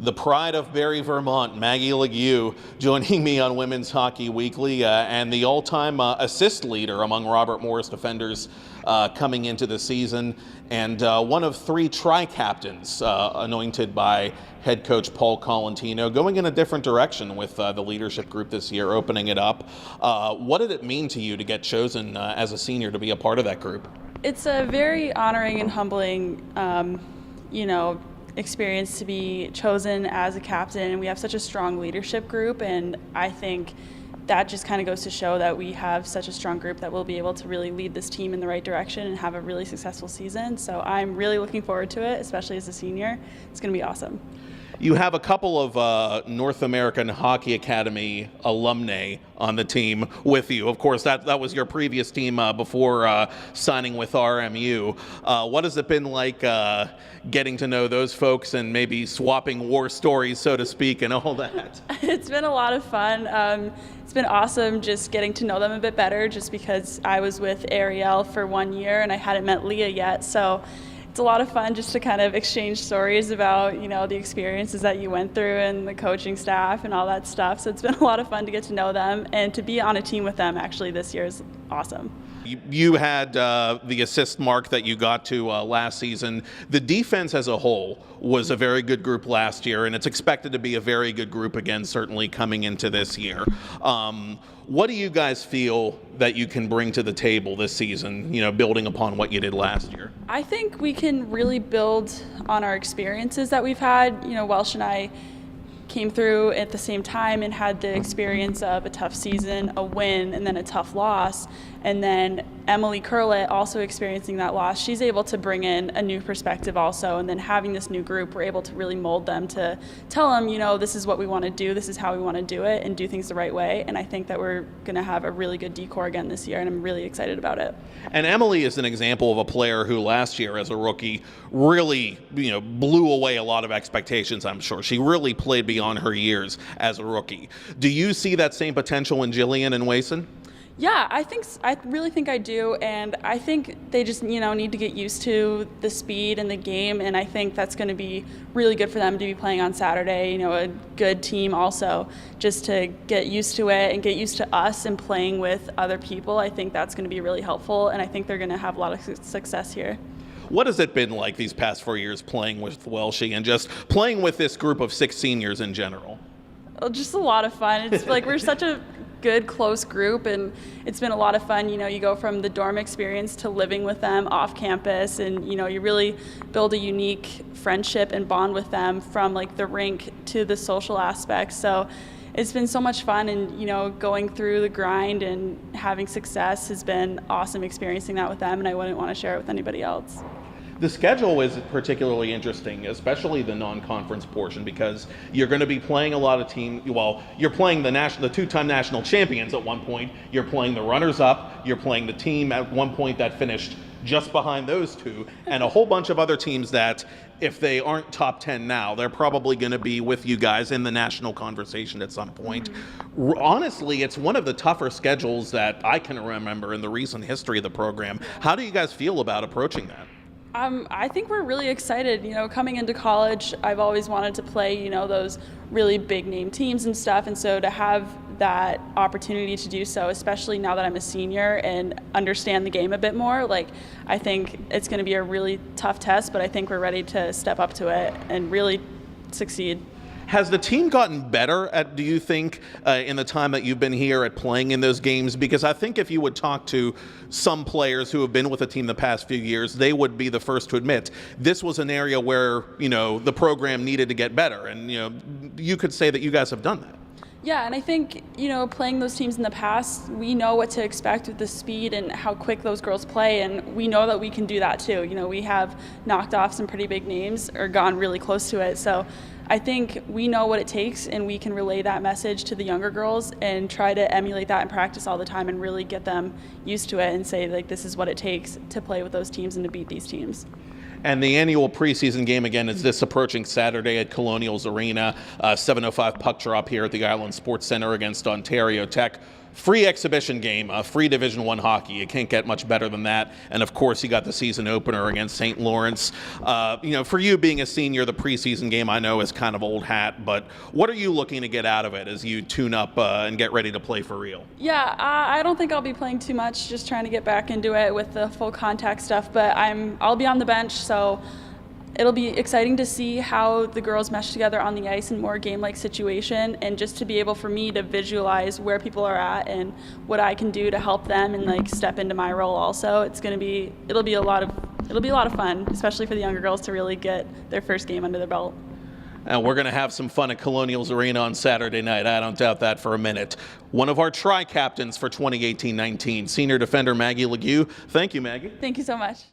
the pride of Barrie, Vermont, Maggie LaGue, joining me on Women's Hockey Weekly, and the all-time assist leader among Robert Morris defenders coming into the season, and one of 3 tri-captains anointed by head coach Paul Colantino, going in a different direction with the leadership group this year, opening it up. What did it mean to you to get chosen as a senior to be a part of that group? It's a very honoring and humbling, experience to be chosen as a captain, and we have such a strong leadership group, and I think that just kind of goes to show that we have such a strong group that we'll be able to really lead this team in the right direction and have a really successful season. So I'm really looking forward to it, especially as a senior. It's going to be awesome. You have a couple of North American Hockey Academy alumni on the team with you. Of course, that was your previous team before signing with RMU. What has it been like getting to know those folks and maybe swapping war stories, so to speak, and all that? It's been a lot of fun. It's been awesome just getting to know them a bit better, just because I was with Ariel for 1 year and I hadn't met Leah yet. So it's a lot of fun just to kind of exchange stories about, the experiences that you went through and the coaching staff and all that stuff. So it's been a lot of fun to get to know them, and to be on a team with them actually this year is awesome. You had the assist mark that you got to last season. The defense as a whole was a very good group last year, and it's expected to be a very good group again, certainly coming into this year. What do you guys feel that you can bring to the table this season, building upon what you did last year? I think we can really build on our experiences that we've had. Welsh and I came through at the same time and had the experience of a tough season, a win, and then a tough loss. And then Emily Curlett also experiencing that loss. She's able to bring in a new perspective also. And then having this new group, we're able to really mold them to tell them, this is what we want to do, this is how we want to do it, and do things the right way. And I think that we're going to have a really good decor again this year, and I'm really excited about it. And Emily is an example of a player who last year as a rookie really, blew away a lot of expectations, I'm sure. She really played beyond her years as a rookie. Do you see that same potential in Jillian and Wason? Yeah, I really think I do, and I think they just need to get used to the speed and the game, and I think that's going to be really good for them to be playing on Saturday. A good team also, just to get used to it and get used to us and playing with other people. I think that's going to be really helpful, and I think they're going to have a lot of success here. What has it been like these past 4 years playing with Welshie and just playing with this group of 6 seniors in general? Just a lot of fun. It's like we're such a good, close group, and it's been a lot of fun. You go from the dorm experience to living with them off campus, and you really build a unique friendship and bond with them from like the rink to the social aspects. So it's been so much fun, and going through the grind and having success has been awesome, experiencing that with them, and I wouldn't want to share it with anybody else. The schedule is particularly interesting, especially the non-conference portion, because you're going to be playing a lot of teams. Well, you're playing the two-time national champions at one point. You're playing the runners-up. You're playing the team at one point that finished just behind those two, and a whole bunch of other teams that, if they aren't top 10 now, they're probably going to be with you guys in the national conversation at some point. Mm-hmm. Honestly, it's one of the tougher schedules that I can remember in the recent history of the program. How do you guys feel about approaching that? I think we're really excited. Coming into college, I've always wanted to play, those really big name teams and stuff. And so to have that opportunity to do so, especially now that I'm a senior and understand the game a bit more, I think it's going to be a really tough test, but I think we're ready to step up to it and really succeed. Has the team gotten better do you think, in the time that you've been here at playing in those games? Because I think if you would talk to some players who have been with the team the past few years, they would be the first to admit this was an area where, the program needed to get better. And, you could say that you guys have done that. Yeah, and I think, playing those teams in the past, we know what to expect with the speed and how quick those girls play, and we know that we can do that too. We have knocked off some pretty big names or gone really close to it. So I think we know what it takes, and we can relay that message to the younger girls and try to emulate that in practice all the time and really get them used to it and say, this is what it takes to play with those teams and to beat these teams. And the annual preseason game, again, is this approaching Saturday at Colonials Arena, 7:05 puck drop here at the Island Sports Center against Ontario Tech. free exhibition game, free Division I hockey. You can't get much better than that. And of course, you got the season opener against St. Lawrence. For you being a senior, the preseason game I know is kind of old hat, but what are you looking to get out of it as you tune up and get ready to play for real? Yeah, I don't think I'll be playing too much, just trying to get back into it with the full contact stuff, but I'll be on the bench, so it'll be exciting to see how the girls mesh together on the ice in more game-like situation, and just to be able for me to visualize where people are at and what I can do to help them and step into my role also. It'll be a lot of fun, especially for the younger girls to really get their first game under their belt. And we're going to have some fun at Colonials Arena on Saturday night. I don't doubt that for a minute. One of our tri-captains for 2018-19, senior defender Maggie LaGue. Thank you, Maggie. Thank you so much.